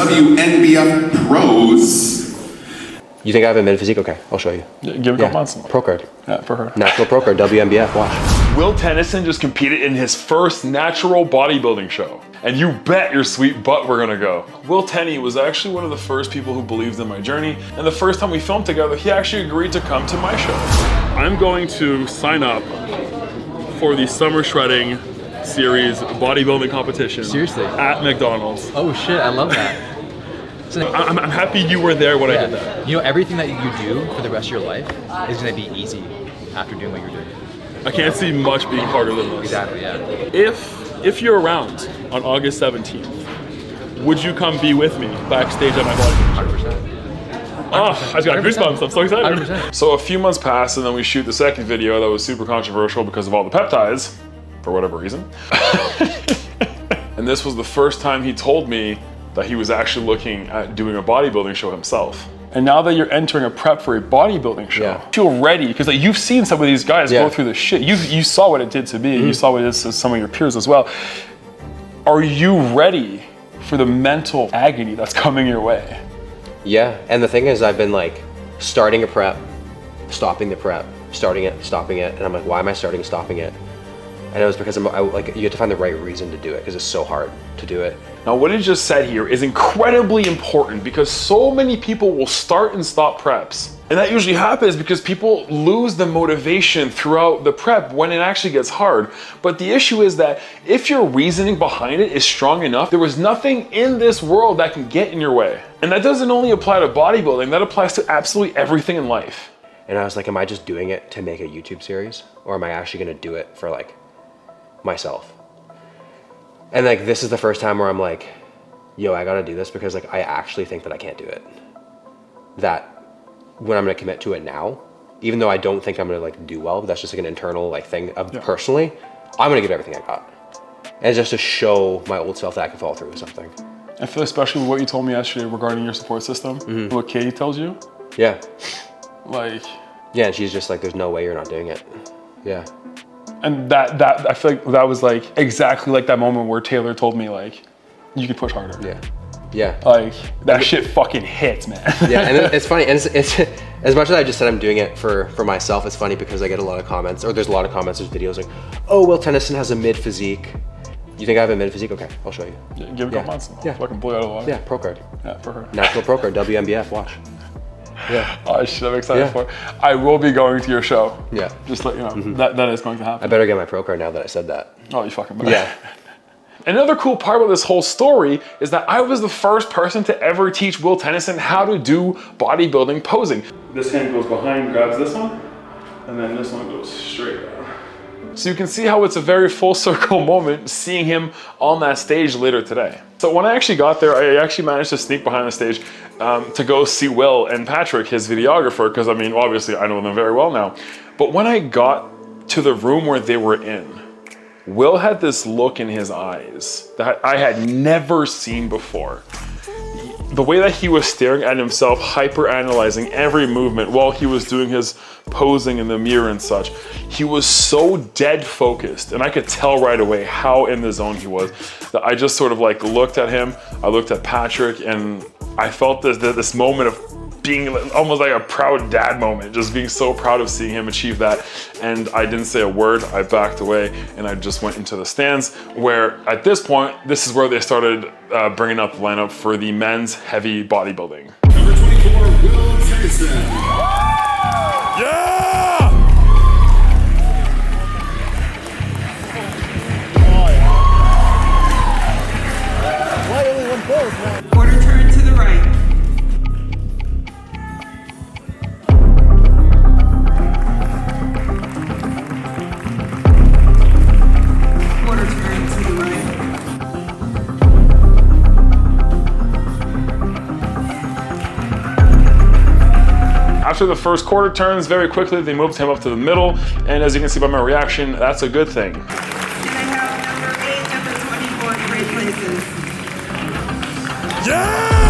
WNBF pros. You think I have a mid physique? Okay, I'll show you. Yeah, give it a couple months. Pro card. Yeah, pro card. Natural pro card, WNBF, watch. Will Tennyson just competed in his first natural bodybuilding show. And you bet your sweet butt we're gonna go. Will Tenny was actually one of the first people who believed in my journey. And the first time we filmed together, he actually agreed to come to my show. I'm going to sign up for the Summer Shredding Series bodybuilding competition. Seriously? At McDonald's. Oh shit, I love that. So, I'm happy you were there when I did that. You know, everything that you do for the rest of your life is gonna be easy after doing what you're doing. I can't see much being harder than this. Exactly, yeah. If you're around on August 17th, would you come be with me backstage at my bodybuilding show? 100%. Oh, I just got 100%. goosebumps, I'm so excited. 100%. So a few months pass and then we shoot the second video that was super controversial because of all the peptides, for whatever reason. And this was the first time he told me that he was actually looking at doing a bodybuilding show himself. And now that you're entering a prep for a bodybuilding show, feel ready, because like, you've seen some of these guys go through this shit. You saw what it did to me, you saw what it did to some of your peers as well. Are you ready for the mental agony that's coming your way? Yeah, and the thing is, I've been like starting a prep, stopping the prep, starting it, stopping it, and I'm like, why am I starting and stopping it? And it was because like you have to find the right reason to do it, because it's so hard to do it. Now what he just said here is incredibly important, because so many people will start and stop preps. And that usually happens because people lose the motivation throughout the prep when it actually gets hard. But the issue is that if your reasoning behind it is strong enough, there is nothing in this world that can get in your way. And that doesn't only apply to bodybuilding, that applies to absolutely everything in life. And I was like, am I just doing it to make a YouTube series? Or am I actually gonna do it for like myself? And like, this is the first time where I'm like, yo, I gotta do this because like, I actually think that I can't do it. That when I'm gonna commit to it now, even though I don't think I'm gonna like do well, but that's just like an internal like thing of personally, I'm gonna give everything I got. And just to show my old self that I can follow through with something. I feel especially with what you told me yesterday regarding your support system, what Katie tells you. Yeah. Like. Yeah, and she's just like, there's no way you're not doing it. Yeah. And that I feel like that was like exactly like that moment where Taylor told me like, you can push harder. Yeah. Yeah. Like that shit fucking hits, man. Yeah, and it's funny, and it's as much as I just said I'm doing it for myself, it's funny because I get a lot of comments, or there's a lot of comments, there's videos like, oh, Will Tennyson has a mid physique. You think I have a mid physique? Okay, I'll show you. Yeah, give it a couple months. Yeah. Fucking blew out of the water. Yeah, pro card. Yeah, pro card. Natural pro card, WNBF, watch. Yeah. Oh shit, I'm excited for it. I will be going to your show. Yeah. Just let you know, that is going to happen. I better get my pro card now that I said that. Oh, you fucking better. Yeah. Another cool part about this whole story is that I was the first person to ever teach Will Tennyson how to do bodybuilding posing. This hand goes behind, grabs this one, and then this one goes straight down. So you can see how it's a very full circle moment seeing him on that stage later today. So when I actually got there, I actually managed to sneak behind the stage to go see Will and Patrick, his videographer, because I mean, obviously I know them very well now. But when I got to the room where they were in, Will had this look in his eyes that I had never seen before. The way that he was staring at himself, hyper-analyzing every movement while he was doing his posing in the mirror and such, he was so dead focused, and I could tell right away how in the zone he was, that I just sort of like looked at him, I looked at Patrick, and I felt this moment of being almost like a proud dad moment, just being so proud of seeing him achieve that. And I didn't say a word, I backed away and I just went into the stands, where at this point, this is where they started bringing up the lineup for the men's heavy bodybuilding. Number 24, Will Tennyson. Yeah! Why only one pose, man? Quarter turn to the right. Quarter turn to the right. After the first quarter turns, very quickly they moved him up to the middle, and as you can see by my reaction, that's a good thing. And I have number 8, number 24, great places. Yeah!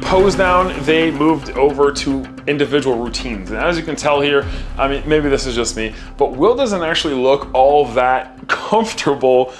pose down, they moved over to individual routines. And as you can tell here, I mean, maybe this is just me, but Will doesn't actually look all that comfortable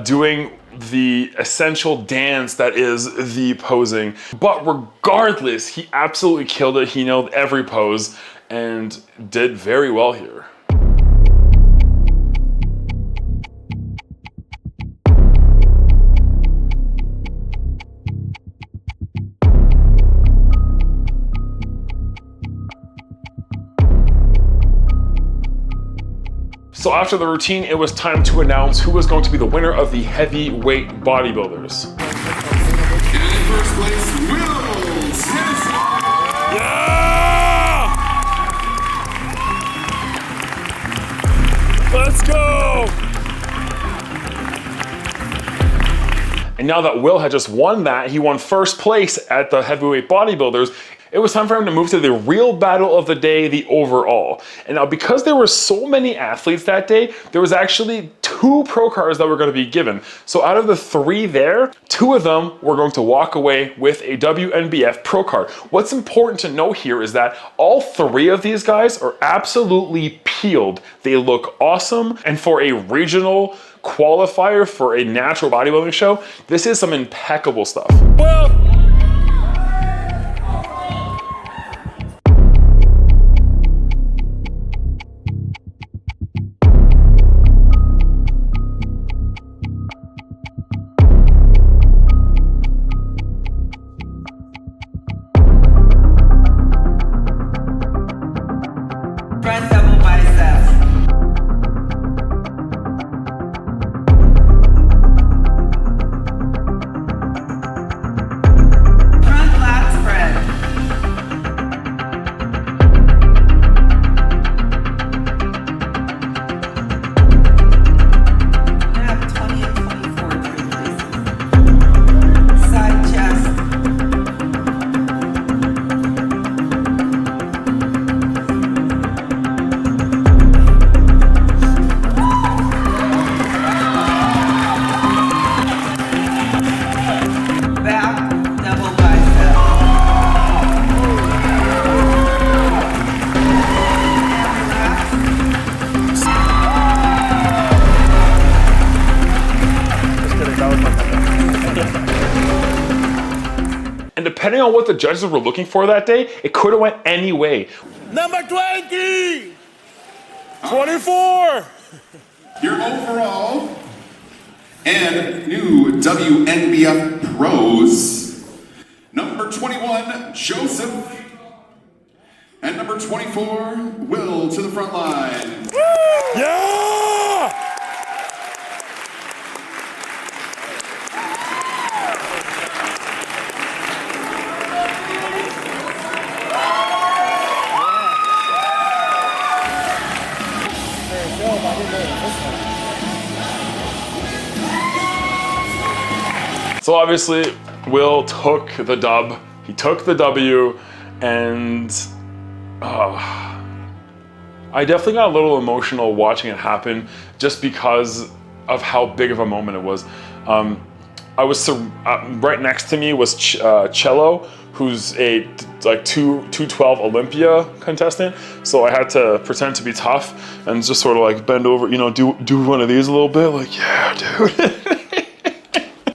doing the essential dance that is the posing. But regardless, he absolutely killed it. He nailed every pose and did very well here. So after the routine, it was time to announce who was going to be the winner of the heavyweight bodybuilders. And in first place, Will Tennyson. Yeah! Let's go! And now that Will had just won that, he won first place at the heavyweight bodybuilders. It was time for him to move to the real battle of the day, the overall. And now because there were so many athletes that day, there was actually 2 pro cards that were going to be given. So out of the 3 there, 2 of them were going to walk away with a WNBF pro card. What's important to know here is that all 3 of these guys are absolutely peeled. They look awesome. And for a regional qualifier for a natural bodybuilding show, this is some impeccable stuff. Well, Front double biceps. Front lat spread. I have 20 and 24 places. Side chest. Back double bicep. and depending on what the judges were looking for that day, it could have went any way. Number 20! 24! Your overall and new WNBF pros, number 21, Joseph, and number 24, Will to the front line. Yeah! So obviously, Will took the dub. He took the W, and I definitely got a little emotional watching it happen just because of how big of a moment it was. I was right next to me was Cello, who's a like 212 Olympia contestant. So I had to pretend to be tough and just sort of like bend over, you know, do one of these a little bit, like, yeah, dude.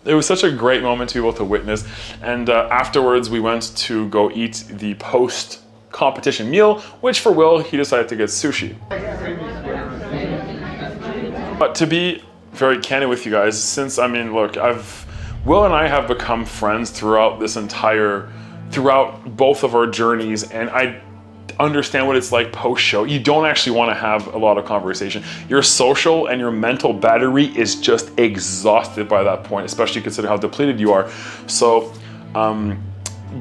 It was such a great moment to be able to witness. And afterwards, we went to go eat the post-competition meal, which for Will, he decided to get sushi. But to be very candid with you guys, since, I mean, look, Will and I have become friends throughout both of our journeys, and I understand what it's like post-show. You don't actually want to have a lot of conversation. Your social and your mental battery is just exhausted by that point, especially considering how depleted you are. So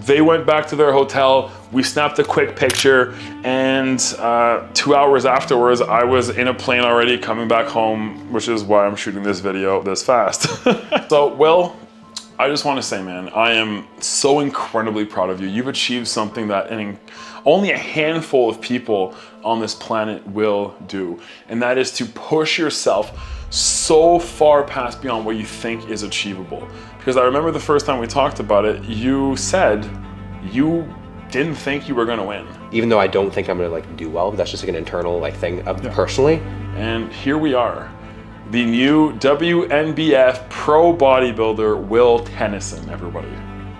they went back to their hotel, we snapped a quick picture, and 2 hours afterwards, I was in a plane already coming back home, which is why I'm shooting this video this fast. So, Will, I just want to say, man, I am so incredibly proud of you. You've achieved something that only a handful of people on this planet will do, and that is to push yourself so far past beyond what you think is achievable. Because I remember the first time we talked about it, you said you didn't think you were gonna win. Even though I don't think I'm gonna like do well, that's just like an internal like thing of personally. And here we are, the new WNBF pro bodybuilder, Will Tennyson, everybody.